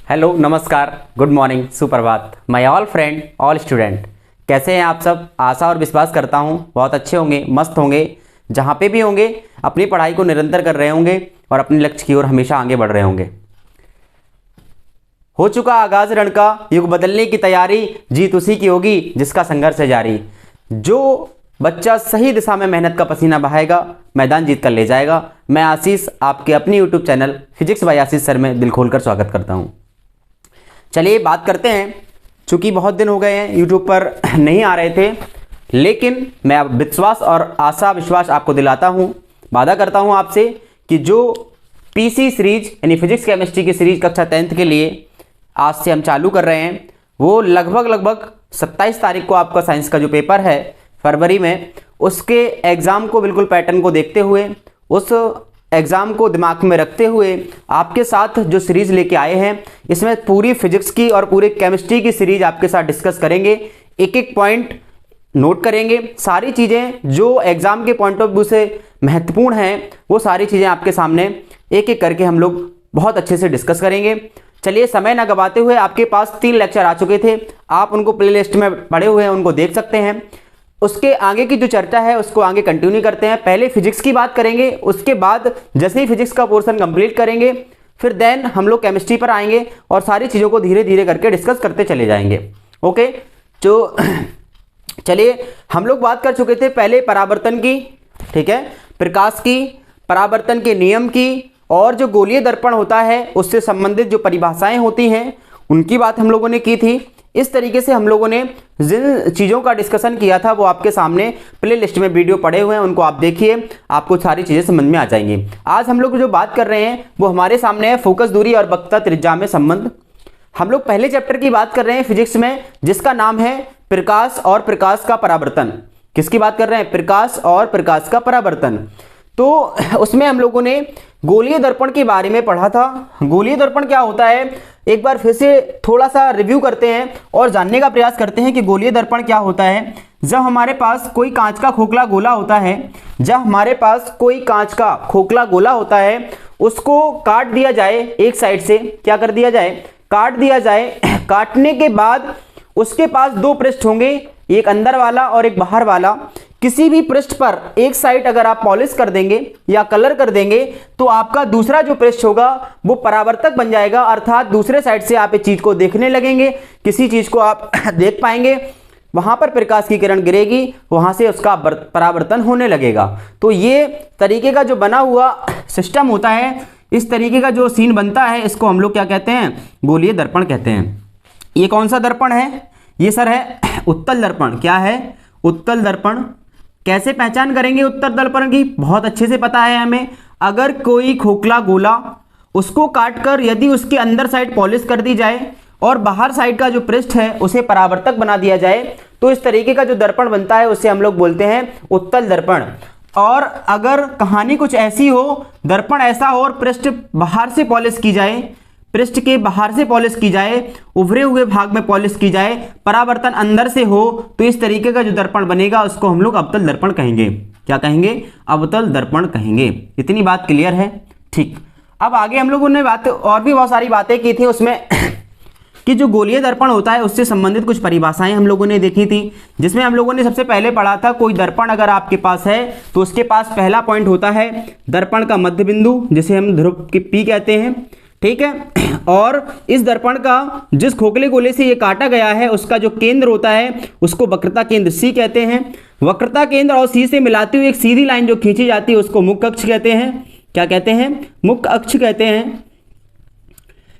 Hello, नमस्कार, good morning, सुप्रभात my all friend, all student. कैसे हैं आप सब? आशा और विश्वास करता हूं बहुत अच्छे होंगे, मस्त होंगे। जहां पे भी होंगे अपनी पढ़ाई को निरंतर कर रहे होंगे और अपने लक्ष्य की ओर हमेशा आगे बढ़ रहे होंगे। हो चुका आगाज रण का, युग बदलने की तैयारी, जीत उसी की होगी जिसका संघर्ष है जारी। जो बच्चा सही दिशा में मेहनत का पसीना बहाएगा, मैदान जीत कर ले जाएगा। मैं आशीष आपके अपने यूट्यूब चैनल फिजिक्स बाय आशीष सर में दिल खोलकर स्वागत करता हूं। चलिए बात करते हैं। चूंकि बहुत दिन हो गए हैं यूट्यूब पर नहीं आ रहे थे, लेकिन मैं अब विश्वास और आशा विश्वास आपको दिलाता हूं, वादा करता हूं आपसे कि जो पीसी सीरीज यानी फिजिक्स केमिस्ट्री की सीरीज कक्षा 10th के लिए आज से हम चालू कर रहे हैं, वो लगभग 27 तारीख को आपका साइंस का जो पेपर है फरवरी में, उसके एग्ज़ाम को बिल्कुल पैटर्न को देखते हुए, उस एग्ज़ाम को दिमाग में रखते हुए आपके साथ जो सीरीज़ लेके आए हैं, इसमें पूरी फिजिक्स की और पूरी केमिस्ट्री की सीरीज आपके साथ डिस्कस करेंगे। एक एक पॉइंट नोट करेंगे, सारी चीज़ें जो एग्ज़ाम के पॉइंट ऑफ व्यू से महत्वपूर्ण हैं वो सारी चीज़ें आपके सामने एक एक करके हम लोग बहुत अच्छे से डिस्कस करेंगे। चलिए समय ना गवाते हुए, आपके पास 3 लेक्चर आ चुके थे, आप उनको प्लेलिस्ट में पढ़े हुए हैं, उनको देख सकते हैं। उसके आगे की जो चर्चा है उसको आगे कंटिन्यू करते हैं। पहले फिजिक्स की बात करेंगे, उसके बाद जैसे ही फिजिक्स का पोर्शन कंप्लीट करेंगे फिर देन हम लोग केमिस्ट्री पर आएंगे और सारी चीज़ों को धीरे धीरे करके डिस्कस करते चले जाएंगे। ओके, तो चलिए हम लोग बात कर चुके थे पहले परावर्तन की, ठीक है, प्रकाश की, परावर्तन के नियम की, और जो गोलीय दर्पण होता है उससे संबंधित जो परिभाषाएं होती हैं उनकी बात हम लोगों ने की थी। इस तरीके से हम लोगों ने जिन चीज़ों का डिस्कशन किया था वो आपके सामने प्ले लिस्ट में वीडियो पड़े हुए हैं, उनको आप देखिए, आपको सारी चीज़ें समझ में आ जाएंगी। आज हम लोग जो बात कर रहे हैं वो हमारे सामने है फोकस दूरी और वक्रता त्रिज्या में संबंध। हम लोग पहले चैप्टर की बात कर रहे हैं फिजिक्स में, जिसका नाम है प्रकाश और प्रकाश का परावर्तन। किसकी बात कर रहे हैं? प्रकाश और प्रकाश का परावर्तन। तो उसमें हम लोगों ने गोलीय दर्पण के बारे में पढ़ा था। गोलीय दर्पण क्या होता है, एक बार फिर से थोड़ा सा रिव्यू करते हैं और जानने का प्रयास करते हैं कि गोलीय दर्पण क्या होता है। जब हमारे पास कोई कांच का खोखला गोला होता है, जब हमारे पास कोई कांच का खोखला गोला होता है, उसको काट दिया जाए एक साइड से, क्या कर दिया जाए? काट दिया जाए। काटने के बाद उसके पास 2 पृष्ठ होंगे, एक अंदर वाला और एक बाहर वाला। किसी भी पृष्ठ पर एक साइड अगर आप पॉलिश कर देंगे या कलर कर देंगे तो आपका दूसरा जो पृष्ठ होगा वो परावर्तक बन जाएगा, अर्थात दूसरे साइड से आप इस चीज को देखने लगेंगे, किसी चीज को आप देख पाएंगे, वहां पर प्रकाश की किरण गिरेगी, वहां से उसका परावर्तन होने लगेगा। तो ये तरीके का जो बना हुआ सिस्टम होता है, इस तरीके का जो सीन बनता है, इसको हम लोग क्या कहते हैं? गोलीय दर्पण कहते हैं। ये कौन सा दर्पण है? ये सर है उत्तल दर्पण। क्या है? उत्तल दर्पण। कैसे पहचान करेंगे उत्तल दर्पण की? बहुत अच्छे से पता है हमें। अगर कोई खोखला गोला, उसको काटकर यदि उसके अंदर साइड पॉलिश कर दी जाए और बाहर साइड का जो पृष्ठ है उसे परावर्तक बना दिया जाए, तो इस तरीके का जो दर्पण बनता है उसे हम लोग बोलते हैं उत्तल दर्पण। और अगर कहानी कुछ ऐसी हो, दर्पण ऐसा हो और पृष्ठ बाहर से पॉलिश की जाए, पृष्ठ के बाहर से पॉलिश की जाए, उभरे हुए भाग में पॉलिश की जाए, परावर्तन अंदर से हो, तो इस तरीके का जो दर्पण बनेगा उसको हम लोग अवतल दर्पण कहेंगे। क्या कहेंगे? अवतल दर्पण कहेंगे। इतनी बात क्लियर है? ठीक। अब आगे हम लोगों ने बात और भी बहुत सारी बातें की थी उसमें कि जो गोलीय दर्पण होता है उससे संबंधित कुछ परिभाषाएं हम लोगों ने देखी थी, जिसमें हम लोगों ने सबसे पहले पढ़ा था कोई दर्पण अगर आपके पास है तो उसके पास पहला पॉइंट होता है दर्पण का मध्य बिंदु, जिसे हम ध्रुव की पी कहते हैं, ठीक है। और इस दर्पण का जिस खोखले गोले से ये काटा गया है उसका जो केंद्र होता है उसको वक्रता केंद्र सी कहते हैं। वक्रता केंद्र और सी से मिलाती हुई एक सीधी लाइन जो खींची जाती है उसको मुख्य अक्ष कहते हैं। क्या कहते हैं? मुख्य अक्ष कहते हैं।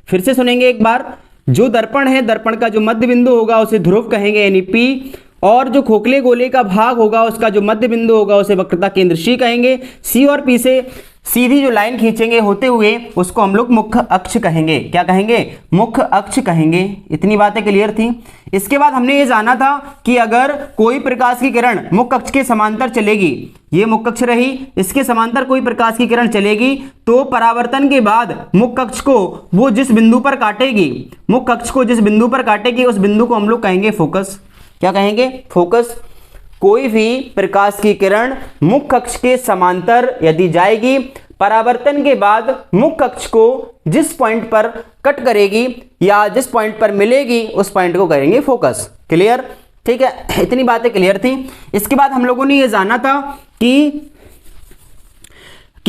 फिर से सुनेंगे एक बार। जो दर्पण है, दर्पण का जो मध्य बिंदु होगा उसे ध्रुव कहेंगे यानी पी, और जो खोखले गोले का भाग होगा उसका जो मध्य बिंदु होगा उसे वक्रता केंद्र सी कहेंगे। सी और पी से सीधी जो लाइन खींचेंगे होते हुए उसको हम लोग मुख्य अक्ष कहेंगे। क्या कहेंगे? मुख्य अक्ष कहेंगे। इतनी बातें क्लियर थी। इसके बाद हमने ये जाना था कि अगर कोई प्रकाश की किरण मुख्य अक्ष के समांतर चलेगी, ये मुख्य अक्ष रही, इसके समांतर कोई प्रकाश की किरण चलेगी तो परावर्तन के बाद मुख्य अक्ष को वो जिस बिंदु पर काटेगी, मुख्य अक्ष को जिस बिंदु पर काटेगी उस बिंदु को हम लोग कहेंगे फोकस। क्या कहेंगे? फोकस। कोई भी प्रकाश की किरण मुख्य अक्ष के समांतर यदि जाएगी, परावर्तन के बाद मुख्य अक्ष को जिस पॉइंट पर कट करेगी या जिस पॉइंट पर मिलेगी उस पॉइंट को करेंगे फोकस। क्लियर? ठीक है, इतनी बातें क्लियर थी। इसके बाद हम लोगों ने ये जाना था कि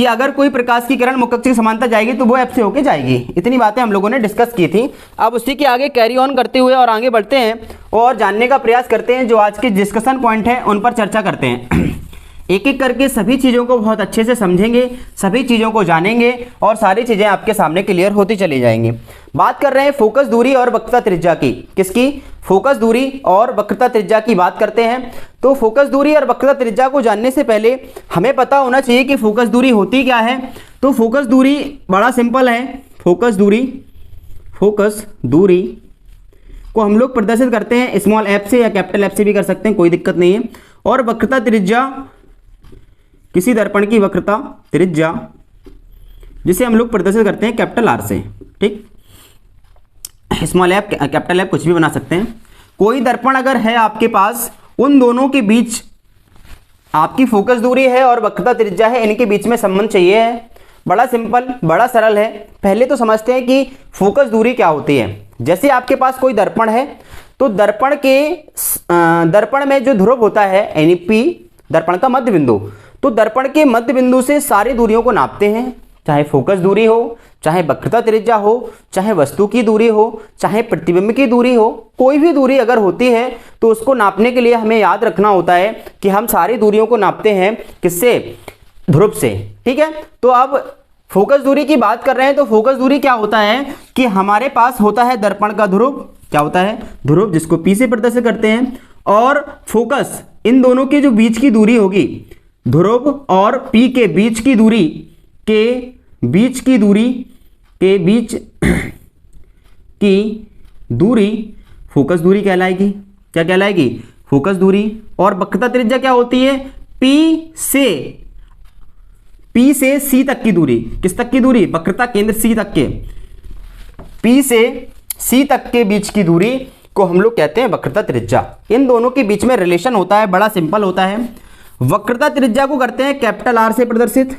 अगर कोई प्रकाश की किरण मुख्य अक्ष के समांतर जाएगी तो वो एफ से होके जाएगी। इतनी बातें हम लोगों ने डिस्कस की थी। अब उसी के आगे कैरी ऑन करते हुए और आगे बढ़ते हैं और जानने का प्रयास करते हैं, जो आज के डिस्कशन पॉइंट है उन पर चर्चा करते हैं। एक एक करके सभी चीज़ों को बहुत अच्छे से समझेंगे, सभी चीज़ों को जानेंगे और सारी चीज़ें आपके सामने क्लियर होती चली जाएंगी। बात कर रहे हैं फोकस दूरी और वक्रता त्रिज्या की। किसकी? फोकस दूरी और वक्रता त्रिज्या की बात करते हैं। तो फोकस दूरी और वक्रता त्रिज्या को जानने से पहले हमें पता होना चाहिए कि फोकस दूरी होती क्या है। तो फोकस दूरी बड़ा सिंपल है। फोकस दूरी को हम लोग प्रदर्शित करते हैं स्मॉल एफ से या कैपिटल एफ से भी कर सकते हैं, कोई दिक्कत नहीं है। और वक्रता त्रिज्या किसी दर्पण की वक्रता त्रिज्या जिसे हम लोग प्रदर्शित करते हैं कैपिटल आर से। ठीक, स्मॉल एफ कैपिटल एफ कुछ भी बना सकते हैं। कोई दर्पण अगर है आपके पास, उन दोनों के बीच आपकी फोकस दूरी है और वक्रता त्रिज्या है, इनके बीच में संबंध चाहिए है। बड़ा सिंपल, बड़ा सरल है। पहले तो समझते हैं कि फोकस दूरी क्या होती है। जैसे आपके पास कोई दर्पण है तो दर्पण में जो ध्रुव होता है यानी पी, दर्पण का मध्य बिंदु, तो दर्पण के मध्य बिंदु से सारी दूरियों को नापते हैं, चाहे फोकस दूरी हो, चाहे वक्रता त्रिज्या हो, चाहे वस्तु की दूरी हो, चाहे प्रतिबिंब की दूरी हो। कोई भी दूरी अगर होती है तो उसको नापने के लिए हमें याद रखना होता है कि हम सारी दूरियों को नापते हैं किससे? ध्रुव से। ठीक है, तो अब फोकस दूरी की बात कर रहे हैं तो फोकस दूरी क्या होता है कि हमारे पास होता है दर्पण का ध्रुव, क्या होता है? ध्रुव, जिसको पी से प्रदर्शित करते हैं, और फोकस, इन दोनों के जो बीच की दूरी होगी, ध्रुव और पी के बीच की दूरी की दूरी फोकस दूरी कहलाएगी। क्या कहलाएगी? फोकस दूरी। और वक्रता त्रिज्या क्या होती है? पी से सी तक की दूरी। किस तक की दूरी? वक्रता केंद्र सी तक के, पी से सी तक के बीच की दूरी को हम लोग कहते हैं वक्रता त्रिज्या। इन दोनों के बीच में रिलेशन होता है, बड़ा सिंपल होता है। वक्रता त्रिज्या को करते हैं कैपिटल आर से प्रदर्शित,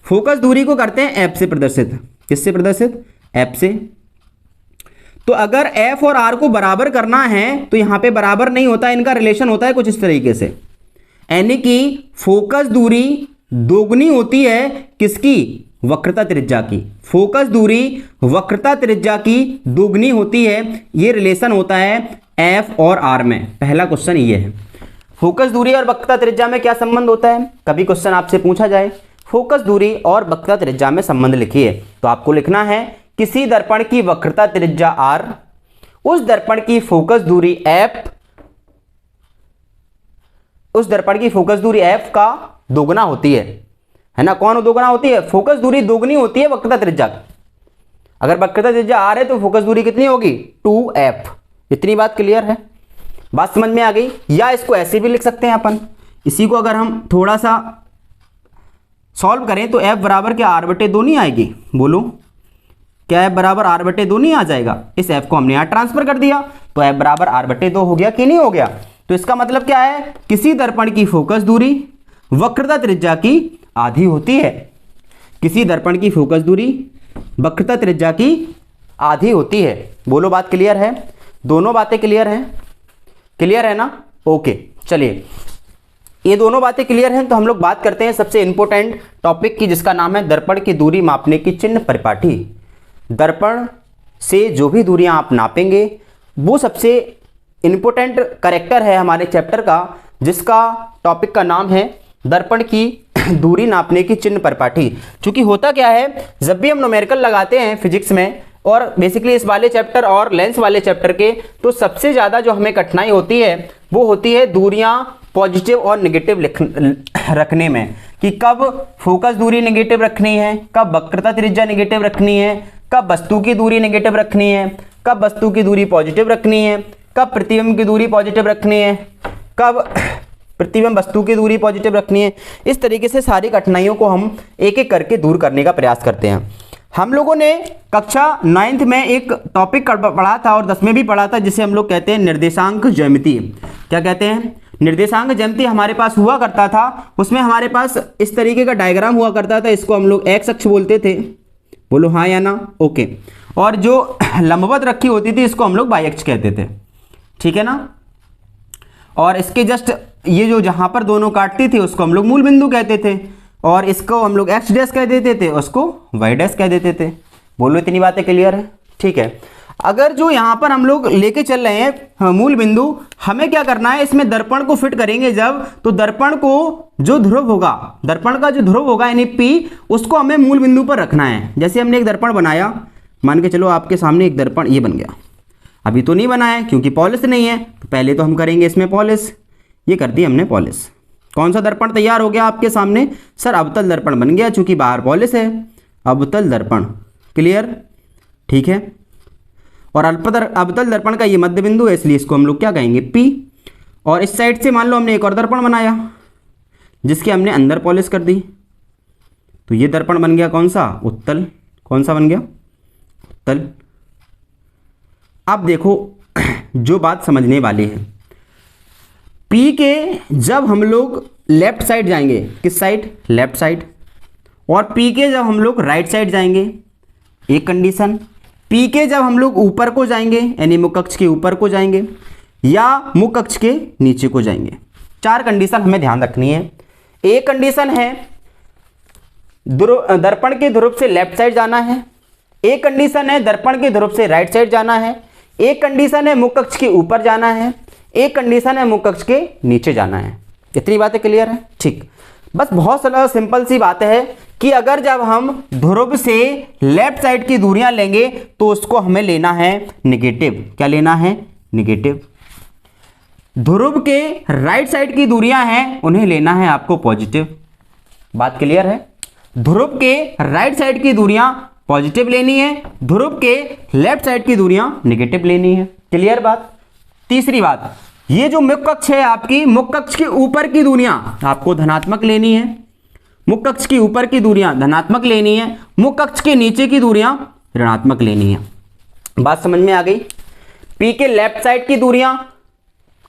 फोकस दूरी को करते हैं एफ से प्रदर्शित। किससे प्रदर्शित? एफ से। तो अगर एफ और आर को बराबर करना है तो यहां पे बराबर नहीं होता, इनका रिलेशन होता है कुछ इस तरीके से, यानी कि फोकस दूरी दोगुनी होती है किसकी? वक्रता त्रिज्या की। फोकस दूरी वक्रता त्रिज्या की दोगुनी होती है, ये रिलेशन होता है एफ और आर में। पहला क्वेश्चन ये है, फोकस दूरी और वक्रता त्रिज्या में क्या संबंध होता है? कभी क्वेश्चन आपसे पूछा जाए फोकस दूरी और वक्रता त्रिज्या में संबंध लिखिए, तो आपको लिखना है किसी दर्पण की वक्रता त्रिज्या r, उस दर्पण की फोकस दूरी f, उस दर्पण की फोकस दूरी f का दोगुना होती है ना? कौन दोगुना होती है? फोकस दूरी दोगुनी होती है वक्रता त्रिज्या। अगर वक्रता त्रिज्या r है तो फोकस दूरी कितनी होगी? 2f। इतनी बात क्लियर है? बात समझ में आ गई? या इसको ऐसे भी लिख सकते हैं अपन, इसी को अगर हम थोड़ा सा सॉल्व करें तो f बराबर क्या r/2 नहीं आएगी? बोलो, क्या f बराबर r/2 नहीं आ जाएगा? इस f को हमने यहाँ ट्रांसफर कर दिया तो f बराबर r/2 हो गया कि नहीं हो गया? तो इसका मतलब क्या है? किसी दर्पण की फोकस दूरी वक्रता त्रिज्या की आधी होती है। किसी दर्पण की फोकस दूरी वक्रता त्रिज्या की आधी होती है। बोलो, बात क्लियर है? दोनों बातें क्लियर हैं? क्लियर है ना? ओके, चलिए, ये दोनों बातें क्लियर हैं तो हम लोग बात करते हैं सबसे इंपॉर्टेंट टॉपिक की, जिसका नाम है दर्पण की दूरी मापने की चिन्ह परिपाटी। दर्पण से जो भी दूरियां आप नापेंगे वो सबसे इंपॉर्टेंट कैरेक्टर है हमारे चैप्टर का, जिसका टॉपिक का नाम है दर्पण की दूरी नापने की चिन्ह परिपाटी। क्योंकि होता क्या है, जब भी हम न्यूमेरिकल लगाते हैं फिजिक्स में, और बेसिकली इस वाले चैप्टर और लेंस वाले चैप्टर के, तो सबसे ज़्यादा जो हमें कठिनाई होती है वो होती है दूरियां पॉजिटिव और नेगेटिव रखने में, कि कब फोकस दूरी नेगेटिव रखनी है, कब वक्रता त्रिज्या नेगेटिव रखनी है, कब वस्तु की दूरी नेगेटिव रखनी है, कब वस्तु की दूरी पॉजिटिव रखनी है, कब प्रतिबिंब की दूरी पॉजिटिव रखनी है, कब प्रतिबिंब वस्तु की दूरी पॉजिटिव रखनी है। इस तरीके से सारी कठिनाइयों को हम एक एक करके दूर करने का प्रयास करते हैं। हम लोगों ने कक्षा 9th में एक टॉपिक पढ़ा था और 10th में भी पढ़ा था, जिसे हम लोग कहते हैं निर्देशांक ज्यामिति। क्या कहते हैं? निर्देशांक ज्यामिति हमारे पास हुआ करता था, उसमें हमारे पास इस तरीके का डायग्राम हुआ करता था, इसको हम लोग एक्स अक्ष बोलते थे, बोलो हाँ या ना, ओके। और जो लंबवत रखी होती थी इसको हम लोग वाई अक्ष कहते थे, ठीक है ना। और इसके जस्ट ये जो जहां पर दोनों काटती थी उसको हम लोग मूल बिंदु कहते थे, और इसको हम लोग एक्स डैश कह देते थे, उसको वाई डैश कह देते थे। बोलो इतनी बातें क्लियर है, ठीक है। अगर जो यहाँ पर हम लोग लेके चल रहे हैं मूल बिंदु, हमें क्या करना है, इसमें दर्पण को फिट करेंगे जब, तो दर्पण को जो ध्रुव होगा, दर्पण का जो ध्रुव होगा यानी पी, उसको हमें मूल बिंदु पर रखना है। जैसे हमने एक दर्पण बनाया, मान के चलो आपके सामने एक दर्पण ये बन गया, अभी तो नहीं बना है क्योंकि पॉलिश नहीं है, तो पहले तो हम करेंगे इसमें पॉलिश। ये कर दी हमने पॉलिश। कौन सा दर्पण तैयार हो गया आपके सामने, सर अवतल दर्पण बन गया, चूंकि बाहर पॉलिश है, अवतल दर्पण, क्लियर, ठीक है। और अवतल दर्पण का ये मध्य बिंदु है, इसलिए इसको हम लोग क्या कहेंगे, पी। और इस साइड से मान लो हमने एक और दर्पण बनाया जिसके हमने अंदर पॉलिश कर दी, तो ये दर्पण बन गया कौन सा, उत्तल। कौन सा बन गया, उत्तल। अब देखो जो बात समझने वाली है, पी के जब हम लोग लेफ्ट साइड जाएंगे, किस साइड, लेफ्ट साइड, और पी के जब हम लोग राइट साइड जाएंगे, एक कंडीशन। पी के जब हम लोग ऊपर को जाएंगे यानी मुख अक्ष के ऊपर को जाएंगे, या मुख अक्ष के नीचे को जाएंगे। 4 कंडीशन हमें ध्यान रखनी है। एक कंडीशन है दर्पण के ध्रुव से लेफ्ट साइड जाना है, एक कंडीशन है दर्पण के ध्रुव से राइट साइड जाना है, एक कंडीशन है मुख अक्ष के ऊपर जाना है, एक कंडीशन है मुख अक्ष के नीचे जाना है। इतनी बातें क्लियर है, ठीक। बस बहुत सिंपल सी बात है कि अगर जब हम ध्रुव से लेफ्ट साइड की दूरियां लेंगे तो उसको हमें लेना है निगेटिव। क्या लेना है, निगेटिव। ध्रुव के राइट साइड की दूरियां हैं, उन्हें लेना है आपको पॉजिटिव। बात क्लियर है। ध्रुव के राइट साइड की दूरियां पॉजिटिव लेनी है, ध्रुव के लेफ्ट साइड की दूरियां निगेटिव लेनी है। क्लियर बात। तीसरी बात, ये जो मुख अक्ष है आपकी, मुख अक्ष के ऊपर की दूरियां आपको धनात्मक लेनी है, मुख अक्ष के ऊपर की दूरियां धनात्मक लेनी है, मुख अक्ष के नीचे की दूरियां ऋणात्मक लेनी है। बात समझ में आ गई। पी के लेफ्ट साइड की दूरियां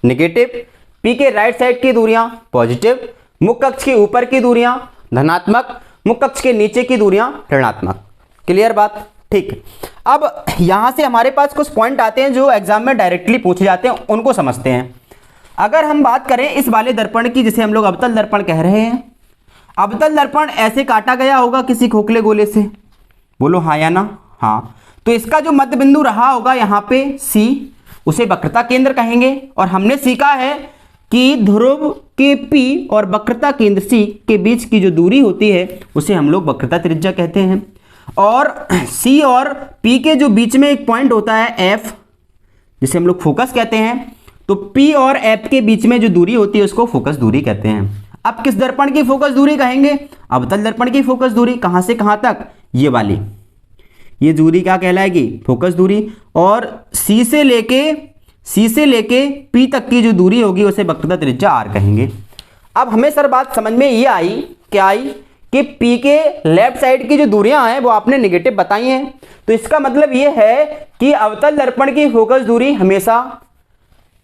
निगेटिव, पी के राइट साइड की दूरियां पॉजिटिव, मुख अक्ष के ऊपर की दूरियां धनात्मक, मुख अक्ष के नीचे की दूरियां ऋणात्मक। क्लियर बात, ठीक। अब यहां से हमारे पास कुछ पॉइंट आते हैं जो एग्जाम में डायरेक्टली पूछे जाते हैं, उनको समझते हैं। अगर हम बात करें इस वाले दर्पण की, जिसे हम लोग अवतल दर्पण कह रहे हैं, अवतल दर्पण ऐसे काटा गया होगा किसी खोखले गोले से, बोलो हाँ या ना, हाँ। तो इसका जो मध्य बिंदु रहा होगा यहाँ पे C, उसे वक्रता केंद्र कहेंगे। और हमने सीखा है कि ध्रुव के P और वक्रता केंद्र C के बीच की जो दूरी होती है उसे हम लोग वक्रता त्रिज्या कहते हैं। और C और P के जो बीच में एक पॉइंट होता है F, जिसे हम लोग फोकस कहते हैं, तो P और F के बीच में जो दूरी होती है उसको फोकस दूरी कहते हैं। अब किस दर्पण की फोकस दूरी कहेंगे, अवतल दर्पण की फोकस दूरी। कहां से कहां तक, ये वाली, ये दूरी क्या कहलाएगी, फोकस दूरी। और C से लेके P तक की जो दूरी होगी उसे वक्रता त्रिज्या R कहेंगे। अब हमें सर बात समझ में ये आई, क्या आई, कि P के लेफ्ट साइड की जो दूरियां हैं वो आपने निगेटिव बताई हैं, तो इसका मतलब ये है कि अवतल दर्पण की फोकस दूरी हमेशा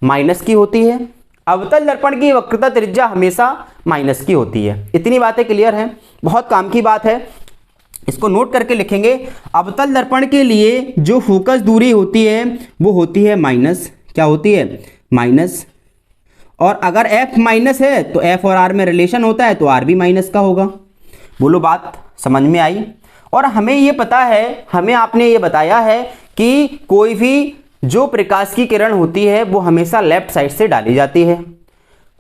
माइनस की होती है, अवतल दर्पण की वक्रता त्रिज्या हमेशा माइनस की होती है। इतनी बातें क्लियर हैं, बहुत काम की बात है, इसको नोट करके लिखेंगे। अवतल दर्पण के लिए जो फोकस दूरी होती है वो होती है माइनस। क्या होती है, माइनस। और अगर F माइनस है तो F और R में रिलेशन होता है तो R भी माइनस का होगा। बोलो बात समझ में आई। और हमें ये पता है, हमें आपने ये बताया है कि कोई भी जो प्रकाश की किरण होती है वो हमेशा लेफ्ट साइड से डाली जाती है।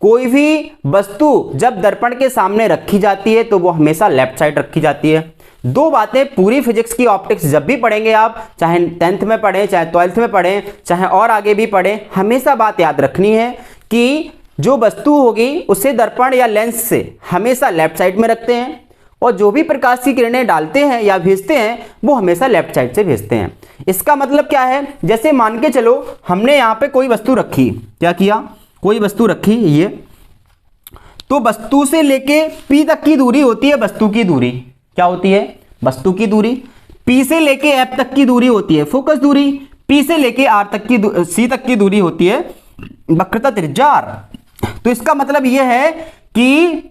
कोई भी वस्तु जब दर्पण के सामने रखी जाती है तो वो हमेशा लेफ्ट साइड रखी जाती है। 2 बातें पूरी फिजिक्स की ऑप्टिक्स जब भी पढ़ेंगे आप, चाहे 10th में पढ़ें, चाहे 12th में पढ़ें, चाहे और आगे भी पढ़ें, हमेशा बात याद रखनी है कि जो वस्तु होगी उसे दर्पण या लेंस से हमेशा लेफ्ट साइड में रखते हैं, और जो भी प्रकाश की किरणें डालते हैं या भेजते हैं वो हमेशा लेफ्ट साइड से भेजते हैं। इसका मतलब क्या है, जैसे मान के चलो हमने यहाँ पे कोई वस्तु रखी, क्या किया, कोई वस्तु रखी ये, तो वस्तु से लेके P तक की दूरी होती है वस्तु की दूरी। क्या होती है, वस्तु की दूरी। P से लेके F तक की दूरी होती है फोकस दूरी। P से लेके R तक की C तक की दूरी होती है वक्रता त्रिज्या R। तो इसका मतलब यह है कि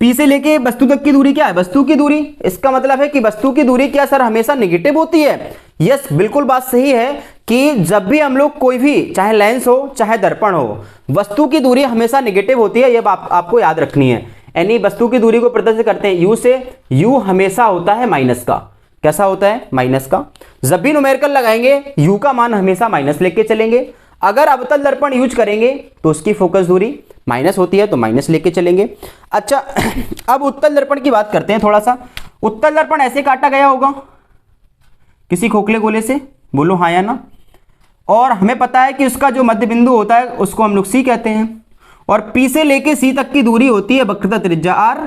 P से लेके वस्तु तक की दूरी क्या है, वस्तु की दूरी। इसका मतलब है कि वस्तु की दूरी क्या सर हमेशा नेगेटिव होती है। यस, बिल्कुल बात सही है कि जब भी हम लोग कोई भी चाहे लेंस हो चाहे दर्पण हो, वस्तु की दूरी हमेशा नेगेटिव होती है। ये आपको याद रखनी है। यानी वस्तु की दूरी को प्रदर्शित करते हैं U से, U हमेशा होता है माइनस का। कैसा होता है, माइनस का। जब भी न्यूमेरिकल लगाएंगे U का मान हमेशा माइनस लेके चलेंगे। अगर अवतल दर्पण यूज करेंगे तो उसकी फोकस दूरी माइनस होती है तो माइनस लेके चलेंगे। अच्छा, अब उत्तल दर्पण की बात करते हैं थोड़ा सा। उत्तल दर्पण ऐसे काटा गया होगा किसी खोखले गोले से, बोलो हाँ या ना। और हमें पता है कि उसका जो मध्य बिंदु होता है उसको हम लोग C कहते हैं। और P से लेके C तक की दूरी होती है वक्रता त्रिज्या R,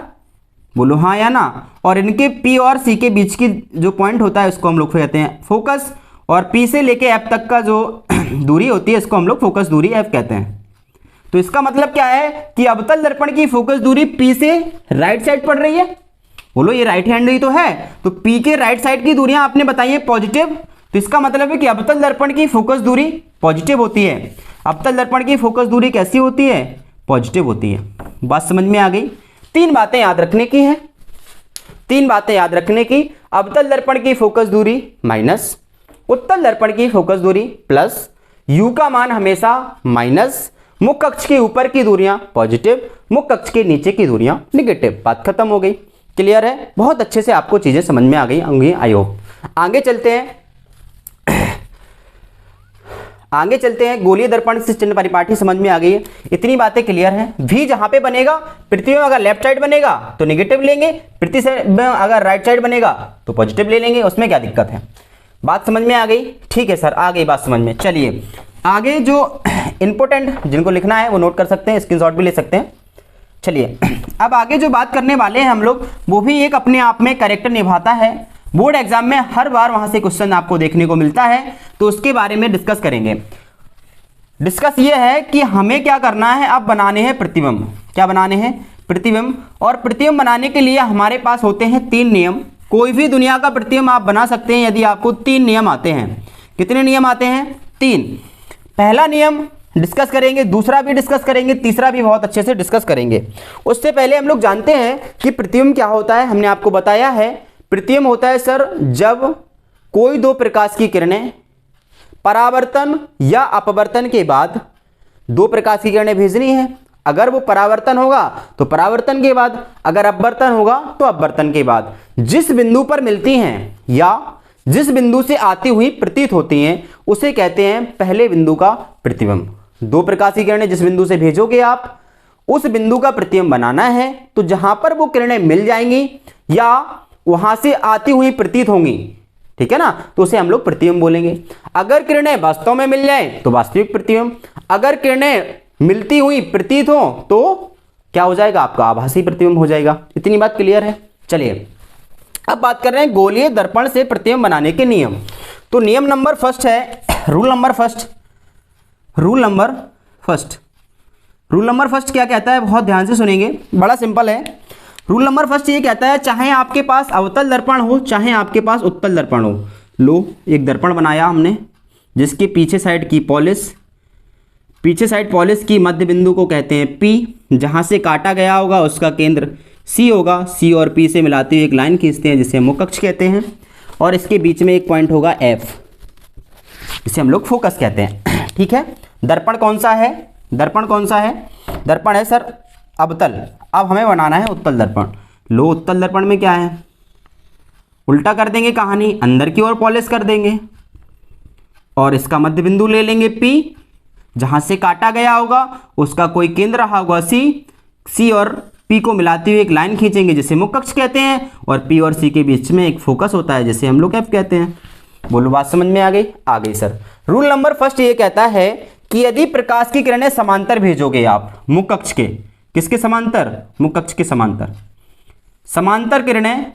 बोलो हाँ या ना। और इनके P और C के बीच की जो पॉइंट होता है उसको हम लोग कहते हैं फोकस। और P से लेके F तक का जो दूरी होती है इसको हम लोग फोकस दूरी F कहते हैं। तो इसका मतलब क्या है कि अवतल दर्पण की फोकस दूरी P से राइट साइड पड़ रही है। बोलो ये राइट हैंड ही तो है, तो P के राइट साइड की दूरियां आपने बताई है पॉजिटिव। तो इसका मतलब है कि अवतल दर्पण की फोकस दूरी पॉजिटिव होती है। अवतल दर्पण की फोकस दूरी कैसी होती है, पॉजिटिव होती है। बात समझ में आ गई। तीन बातें याद रखने की है, तीन बातें याद रखने की। अवतल दर्पण की फोकस दूरी माइनस, उत्तल दर्पण की फोकस दूरी प्लस, U का मान हमेशा माइनस, मुख्य अक्ष के ऊपर की दूरियां पॉजिटिव, मुख्य अक्ष के नीचे की दूरियां नेगेटिव। बात खत्म हो गई। क्लियर है, बहुत अच्छे से आपको चीजें समझ में आ गई होंगी आई होप। आगे चलते हैं, आगे चलते हैं। गोलीय दर्पण से चिन्ह परिपाटी समझ में आ गई है, इतनी बातें क्लियर हैं। V जहां पे बनेगा, पृथ्वी में अगर लेफ्ट साइड बनेगा तो नेगेटिव लेंगे, पृथ्वी से अगर राइट साइड बनेगा तो पॉजिटिव ले लेंगे, उसमें क्या दिक्कत है। बात समझ में आ गई, ठीक है सर, आ गई बात समझ में। चलिए आगे जो इंपॉर्टेंट जिनको लिखना है वो नोट कर सकते हैं, स्क्रीनशॉट भी ले सकते हैं। चलिए अब आगे जो बात करने वाले हैं हम लोग, वो भी एक अपने आप में कैरेक्टर निभाता है। बोर्ड एग्जाम में हर बार वहां से क्वेश्चन आपको देखने को मिलता है, तो उसके बारे में डिस्कस करेंगे। डिस्कस ये है कि हमें क्या करना है, अब बनाने हैं प्रतिबिंब। क्या बनाने हैं, प्रतिबिंब। और प्रतिबिंब बनाने के लिए हमारे पास होते हैं तीन नियम। कोई भी दुनिया का प्रतिबिंब आप बना सकते हैं यदि आपको तीन नियम आते हैं। कितने नियम आते हैं, तीन। पहला नियम डिस्कस करेंगे, दूसरा भी डिस्कस करेंगे, तीसरा भी बहुत अच्छे से डिस्कस करेंगे। उससे पहले हम लोग जानते हैं कि प्रतिबिंब क्या होता है। हमने आपको बताया है प्रतिबिंब होता है सर जब कोई दो प्रकाश की किरणें परावर्तन या अपवर्तन के बाद, दो प्रकाश की किरणें भेजनी है। अगर वो परावर्तन होगा तो परावर्तन के बाद, अगर अपवर्तन होगा तो अपवर्तन के बाद, जिस बिंदु पर मिलती हैं या जिस बिंदु से आती हुई प्रतीत होती हैं उसे कहते हैं पहले बिंदु का प्रतिबिंब। दो प्रकाश की किरणें जिस बिंदु से भेजोगे आप, उस बिंदु का प्रतिबिंब बनाना है। तो जहां पर वो किरणें मिल जाएंगी या वहां से आती हुई प्रतीत होंगी, ठीक है ना, तो उसे हम लोग प्रतिबिंब बोलेंगे। अगर किरणें वास्तव में मिल जाए तो वास्तविक प्रतिबिंब, अगर किरणें मिलती हुई प्रतीत हो तो क्या हो जाएगा, आपका आभासी प्रतिबिंब हो जाएगा। इतनी बात क्लियर है। चलिए अब बात कर रहे हैं गोलीय दर्पण से प्रतिबिंब बनाने के नियम। तो नियम नंबर फर्स्ट है, रूल नंबर फर्स्ट क्या कहता है, बहुत ध्यान से सुनेंगे, बड़ा सिंपल है। रूल नंबर फर्स्ट ये कहता है, चाहे आपके पास अवतल दर्पण हो चाहे आपके पास उत्तल दर्पण हो। लो एक दर्पण बनाया हमने जिसके पीछे साइड की पॉलिश, पीछे साइड पॉलिश की मध्य बिंदु को कहते हैं P, जहां से काटा गया होगा उसका केंद्र C होगा। C और P से मिलाती हुई एक लाइन खींचते हैं जिसे मुख्य अक्ष कहते हैं, और इसके बीच में एक पॉइंट होगा F, इसे हम लोग फोकस कहते हैं। ठीक है, दर्पण कौन सा है, दर्पण कौन सा है, दर्पण है सर अवतल। अब हमें बनाना है उत्तल दर्पण। लो उत्तल दर्पण में क्या है, उल्टा कर देंगे कहानी, अंदर की ओर पॉलिश कर देंगे और इसका मध्य बिंदु ले लेंगे P, जहां से काटा गया होगा उसका कोई केंद्र रहा होगा C और P को मिलाती हुई एक लाइन खींचेंगे जिसे मुख्य अक्ष कहते हैं, और P और C के बीच में एक फोकस होता है जिसे हम लोग F कहते हैं। बोलो बात समझ में आ गई, आ गई सर। रूल नंबर फर्स्ट ये कहता है कि यदि प्रकाश की किरणें समांतर भेजोगे आप मुख्य अक्ष के, किसके समांतर, मुख्य अक्ष के समांतर, समांतर किरणें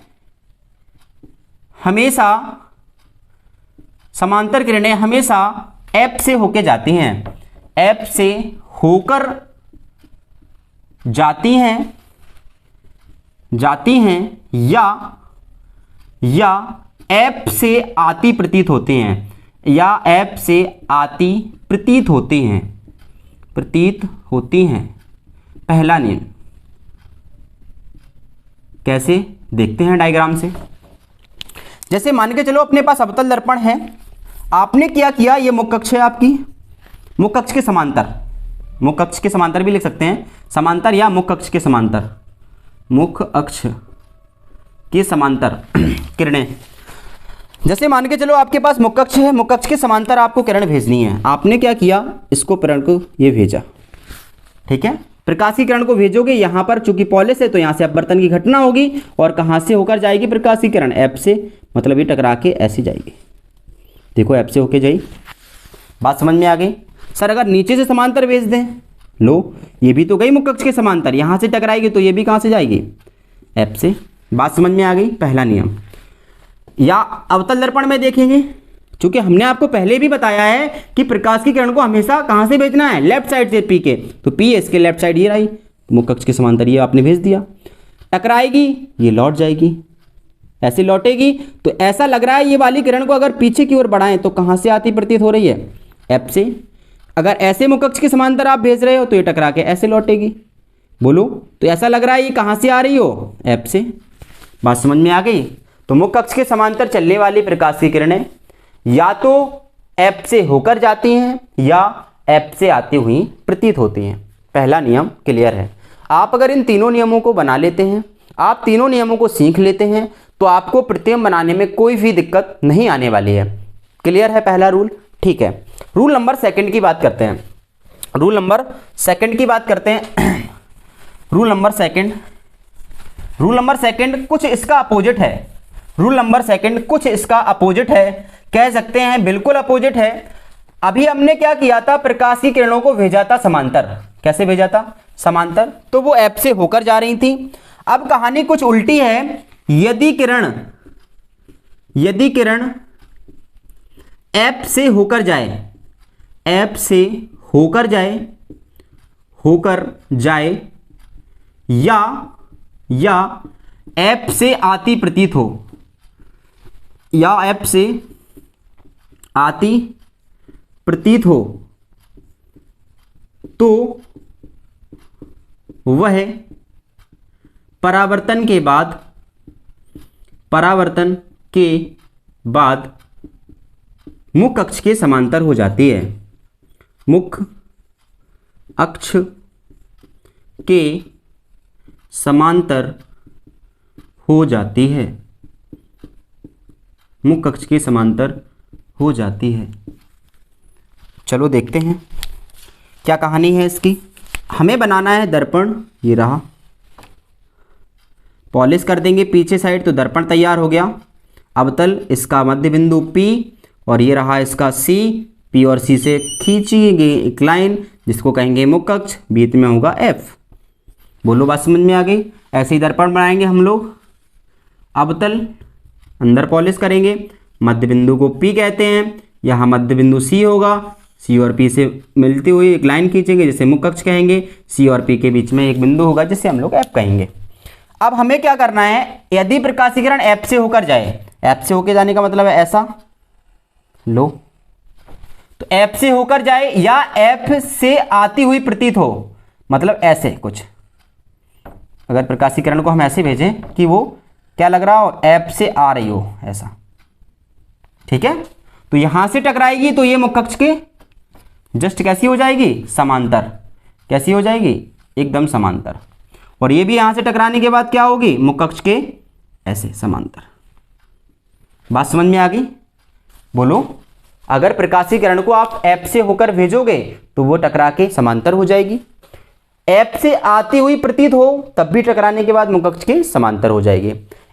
हमेशा, समांतर किरणें हमेशा F से होके जाती हैं, F से होकर जाती हैं या F से आती प्रतीत होती हैं, या F से आती प्रतीत होती हैं, पहला नियम कैसे देखते हैं डायग्राम से। जैसे मान के चलो अपने पास अवतल दर्पण है, आपने क्या किया, ये मुख्य अक्ष है आपकी, मुख्य अक्ष के समांतर, मुख्य अक्ष के समांतर भी लिख सकते हैं, समांतर या मुख्य अक्ष के समांतर, मुख्य अक्ष के समांतर किरणें। जैसे मान के चलो आपके पास मुख्य अक्ष है, मुख्य अक्ष के समांतर आपको किरण भेजनी है, आपने क्या किया, इसको किरण को ये भेजा, ठीक है, प्रकाश की किरण को भेजोगे यहाँ पर, चूंकि पॉलिश है तो यहाँ से अपवर्तन की घटना होगी, और कहाँ से होकर जाएगी प्रकाश की किरण, एफ से, मतलब ये टकरा के ऐसे जाएगी, देखो एफ से होके जाई। बात समझ में आ गई। सर अगर नीचे से समांतर भेज दें, लो ये भी तो गई मुख्य अक्ष के समांतर, यहाँ से टकराएगी तो ये भी कहाँ से जाएगी, एफ से। बात समझ में आ गई, पहला नियम। या अवतल दर्पण में देखेंगे, चूंकि हमने आपको पहले भी बताया है कि प्रकाश की किरण को हमेशा कहाँ से भेजना है, लेफ्ट साइड से पी के, तो पी है इसके लेफ्ट साइड, ये रही मुख्य अक्ष के समांतर, ये आपने भेज दिया, टकराएगी ये लौट जाएगी, ऐसे लौटेगी, तो ऐसा लग रहा है ये वाली किरण को अगर पीछे की ओर बढ़ाएं तो कहाँ से आती प्रतीत हो रही है, एफ से। अगर ऐसे मुख्य अक्ष के समांतर आप भेज रहे हो तो ये टकरा के ऐसे लौटेगी, बोलो, तो ऐसा लग रहा है ये कहाँ से आ रही हो, एफ से। बात समझ में आ गई। तो मुख्य अक्ष के समांतर चलने वाली प्रकाश की किरणें या तो एफ से होकर जाती हैं या एफ से आती हुई प्रतीत होती हैं। पहला नियम क्लियर है। आप अगर इन तीनों नियमों को बना लेते हैं, आप तीनों नियमों को सीख लेते हैं, तो आपको प्रतिबिंब बनाने में कोई भी दिक्कत नहीं आने वाली है। क्लियर है पहला रूल, ठीक है। रूल नंबर सेकंड की बात करते हैं, रूल नंबर सेकंड की बात करते हैं। रूल नंबर सेकंड कुछ इसका अपोजिट है, रूल नंबर सेकंड कुछ इसका अपोजिट है, कह सकते हैं बिल्कुल अपोजिट है। अभी हमने क्या किया था, प्रकाश की किरणों को भेजा था समांतर, कैसे भेजा था, समांतर, तो वो एफ से होकर जा रही थी। अब कहानी कुछ उल्टी है, यदि किरण एफ से होकर जाए, एफ से होकर जाए या एफ से आती प्रतीत हो, या एफ से आती प्रतीत हो, तो वह परावर्तन के बाद मुख्य अक्ष के समांतर हो जाती है, मुख्य अक्ष के समांतर हो जाती है, मुख्य अक्ष के समांतर हो जाती है। चलो देखते हैं क्या कहानी है इसकी। हमें बनाना है दर्पण, ये रहा, पॉलिश कर देंगे पीछे साइड तो दर्पण तैयार हो गया। अवतल इसका मध्य बिंदु P और ये रहा इसका C, P और C से खींची गई एक लाइन जिसको कहेंगे मुख्य अक्ष, बीच में होगा F। बोलो बात समझ में आ गई। ऐसे ही दर्पण बनाएंगे हम लोग। अवतल अंदर पॉलिश करेंगे, मध्य बिंदु को P कहते हैं, यहाँ मध्य बिंदु C होगा, C और P से मिलती हुई एक लाइन खींचेंगे जिसे मुख्य अक्ष कहेंगे। C और P के बीच में एक बिंदु होगा जिसे हम लोग F कहेंगे। अब हमें क्या करना है, यदि प्रकाश की किरण F से होकर जाए, F से होकर जाने का मतलब है ऐसा, लो, तो F से होकर जाए या F से आती हुई प्रतीत हो, मतलब ऐसे कुछ। अगर प्रकाश की किरण को हम ऐसे भेजें कि वो क्या लग रहा हो, F से आ रही हो, ऐसा, ठीक है। तो यहां से टकराएगी तो ये मुख्य अक्ष के जस्ट कैसी हो जाएगी, समांतर। कैसी हो जाएगी, एकदम समांतर। और ये भी यहां से टकराने के बाद क्या होगी, मुख्य अक्ष के ऐसे समांतर। बात समझ में आ गई। बोलो, अगर प्रकाश की किरण को आप F से होकर भेजोगे तो वो टकरा के समांतर हो जाएगी, F से आती हुई प्रतीत हो तब भी टकराने के बाद मुख्य अक्ष के समांतर हो जाएगी।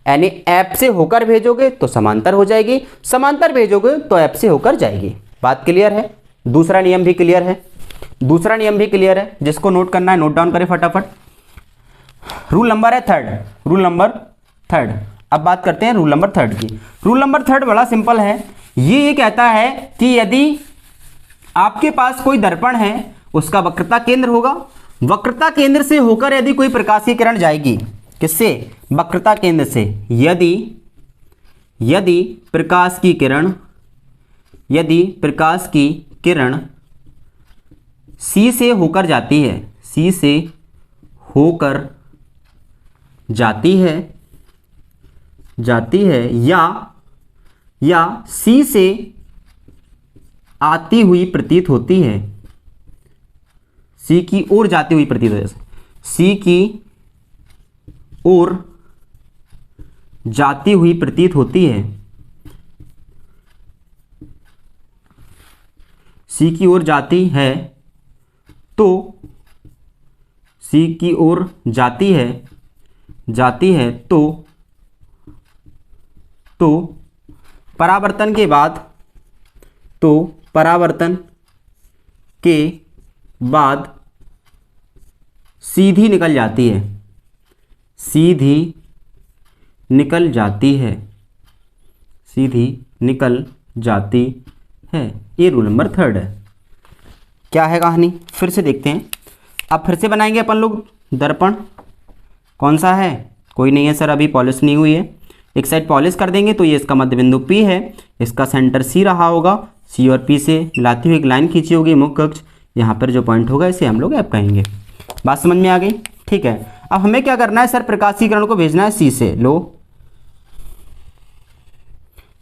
यानी F से होकर भेजोगे तो समांतर हो जाएगी, समांतर भेजोगे तो F से होकर जाएगी। बात क्लियर है। दूसरा नियम भी क्लियर है, दूसरा नियम भी क्लियर है। जिसको नोट करना है नोट डाउन करें फटाफट। रूल नंबर है थर्ड, रूल नंबर थर्ड। अब बात करते हैं रूल नंबर थर्ड की। रूल नंबर थर्ड बड़ा सिंपल है। ये कहता है कि यदि आपके पास कोई दर्पण है, उसका वक्रता केंद्र होगा, वक्रता केंद्र से होकर यदि कोई प्रकाश की किरण जाएगी, किससे, वक्रता केंद्र से, यदि प्रकाश की किरण C से होकर जाती है, C से होकर जाती है या सी से आती हुई प्रतीत होती है, सी की ओर जाती हुई प्रतीत होती है, सी की ओर जाती हुई प्रतीत होती है, सी की ओर जाती है तो सी की ओर जाती है तो परावर्तन के बाद सीधी निकल जाती है, ये रूल नंबर 3 है। क्या है कहानी, फिर से देखते हैं। अब फिर से बनाएंगे अपन लोग दर्पण। कौन सा है, कोई नहीं है सर, अभी पॉलिश नहीं हुई है। एक साइड पॉलिश कर देंगे तो ये इसका मध्य बिंदु P है, इसका सेंटर C रहा होगा, C और P से मिलाती हुई एक लाइन खींची होगी मुख्य अक्ष, यहाँ पर जो पॉइंट होगा इसे हम लोग F कहेंगे। बात समझ में आ गई, ठीक है। अब हमें क्या करना है सर, प्रकाशीय किरण को भेजना है C से। लो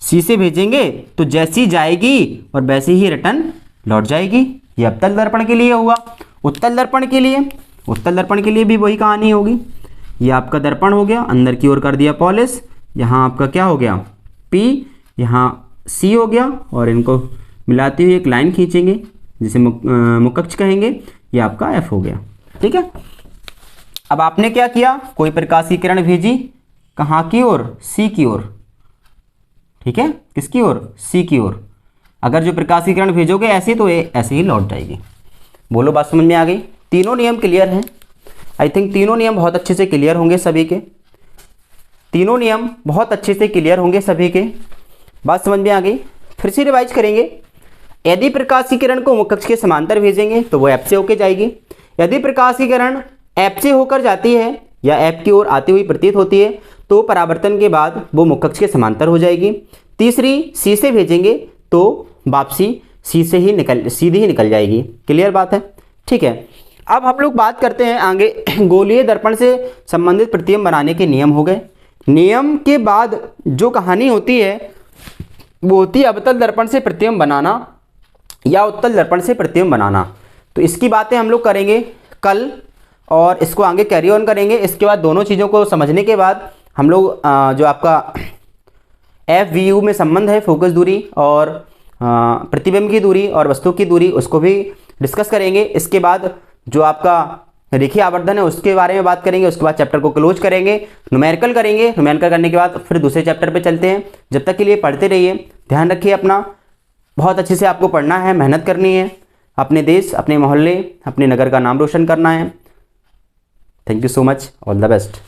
C से भेजेंगे तो जैसी जाएगी और वैसे ही रिटर्न लौट जाएगी। ये अवतल दर्पण के लिए हुआ। उत्तल दर्पण के लिए भी वही कहानी होगी। ये आपका दर्पण हो गया, अंदर की ओर कर दिया पॉलिश, यहाँ आपका क्या हो गया P, यहाँ C हो गया, और इनको मिलाती हुई एक लाइन खींचेंगे जिसे मुख्य अक्ष कहेंगे, ये आपका F हो गया, ठीक है। अब आपने क्या किया, कोई प्रकाशीय किरण भेजी, कहाँ की ओर, C की ओर, ठीक है, किसकी ओर, C की ओर। अगर जो प्रकाशीय किरण भेजोगे ऐसे तो ये ऐसे ही लौट जाएगी। बोलो बात समझ में आ गई। तीनों नियम क्लियर हैं, आई थिंक तीनों नियम बहुत अच्छे से क्लियर होंगे सभी के, बात समझ में आ गई। फिर से रिवाइज करेंगे। यदि प्रकाशीय किरण को मुख्य अक्ष के समांतर भेजेंगे तो वो F से होकर जाएगी। यदि प्रकाशीय किरण F से होकर जाती है या F की ओर आती हुई प्रतीत होती है तो परावर्तन के बाद वो मुख्य अक्ष के समांतर हो जाएगी। तीसरी C से भेजेंगे तो वापसी सीधे ही निकल जाएगी। क्लियर बात है, ठीक है। अब हम लोग बात करते हैं आगे, गोलीय दर्पण से संबंधित प्रतिबिंब बनाने के नियम हो गए। नियम के बाद जो कहानी होती है वो होती है अवतल दर्पण से प्रतिबिंब बनाना या उत्तल दर्पण से प्रतिबिंब बनाना। तो इसकी बातें हम लोग करेंगे कल और इसको आगे कैरी ऑन करेंगे। इसके बाद दोनों चीज़ों को समझने के बाद हम लोग जो आपका FVU में संबंध है, फोकस दूरी और प्रतिबिंब की दूरी और वस्तु की दूरी, उसको भी डिस्कस करेंगे। इसके बाद जो आपका रेखीय आवर्धन है उसके बारे में बात करेंगे। उसके बाद चैप्टर को क्लोज करेंगे, न्यूमेरिकल करेंगे। न्यूमेरिकल करने के बाद फिर दूसरे चैप्टर पे चलते हैं। जब तक के लिए पढ़ते रहिए, ध्यान रखिए अपना, बहुत अच्छे से आपको पढ़ना है, मेहनत करनी है, अपने देश, अपने मोहल्ले, अपने नगर का नाम रोशन करना है। Thank you so much, all the best.